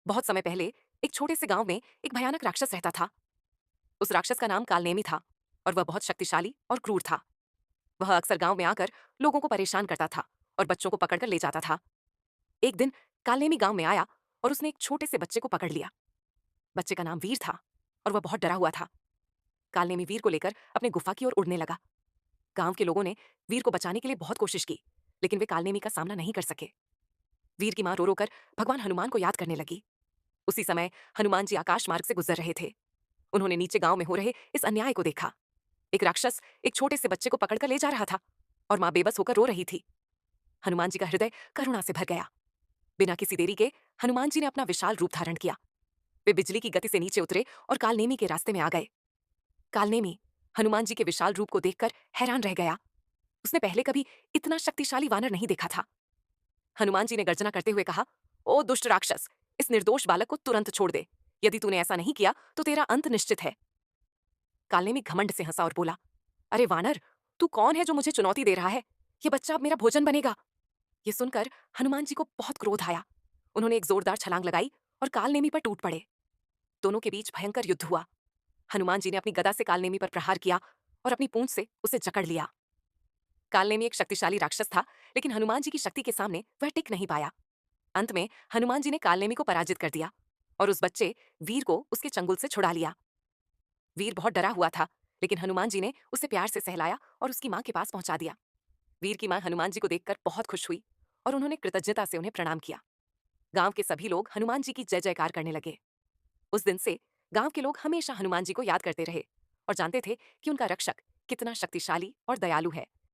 बहुत समय पहले एक छोटे से गांव में एक भयानक राक्षस रहता था। उस राक्षस का नाम कालनेमी था और वह बहुत शक्तिशाली और क्रूर था। वह अक्सर गांव में आकर लोगों को परेशान करता था और बच्चों को पकड़कर ले जाता था। एक दिन कालनेमी गांव में आया और उसने एक छोटे से बच्चे को पकड़ लिया। बच्चे का नाम वीर था और वह बहुत डरा हुआ था। कालनेमी वीर को लेकर अपने गुफा की ओर उड़ने लगा। गांव के लोगों ने वीर को बचाने के लिए बहुत कोशिश की, लेकिन वे कालनेमी का सामना नहीं कर सके। वीर की मां रो रो कर भगवान हनुमान को याद करने लगी। उसी समय हनुमान जी आकाश मार्ग से गुजर रहे थे। उन्होंने नीचे गांव में हो रहे इस अन्याय को देखा। एक राक्षस एक छोटे से बच्चे को पकड़कर ले जा रहा था और मां बेबस होकर रो रही थी। हनुमान जी का हृदय करुणा से भर गया। बिना किसी देरी के हनुमान जी ने अपना विशाल रूप धारण किया। वे बिजली की गति से नीचे उतरे और कालनेमी के रास्ते में आ गए। कालनेमी हनुमान जी के विशाल रूप को देखकर हैरान रह गया। उसने पहले कभी इतना शक्तिशाली वानर नहीं देखा था। हनुमान जी ने गर्जना करते हुए कहा, ओ दुष्ट राक्षस, इस निर्दोष बालक को तुरंत छोड़ दे। यदि तूने ऐसा नहीं किया तो तेरा अंत निश्चित है। कालनेमी घमंड से हंसा और बोला, अरे वानर, तू कौन है जो मुझे चुनौती दे रहा है? ये बच्चा अब मेरा भोजन बनेगा। ये सुनकर हनुमान जी को बहुत क्रोध आया। उन्होंने एक जोरदार छलांग लगाई और कालनेमी पर टूट पड़े। दोनों के बीच भयंकर युद्ध हुआ। हनुमान जी ने अपनी गदा से कालनेमी पर प्रहार किया और अपनी पूंछ से उसे जकड़ लिया। कालनेमी एक शक्तिशाली राक्षस था, लेकिन हनुमान जी की शक्ति के सामने वह टिक नहीं पाया। अंत में हनुमान जी ने कालनेमी को पराजित कर दिया और उस बच्चे वीर को उसके चंगुल से छुड़ा लिया। वीर बहुत डरा हुआ था, लेकिन हनुमान जी ने उसे प्यार से सहलाया और उसकी मां के पास पहुंचा दिया। वीर की मां हनुमान जी को देखकर बहुत खुश हुई और उन्होंने कृतज्ञता से उन्हें प्रणाम किया। गांव के सभी लोग हनुमान जी की जय जयकार करने लगे। उस दिन से गांव के लोग हमेशा हनुमान जी को याद करते रहे और जानते थे कि उनका रक्षक कितना शक्तिशाली और दयालु है।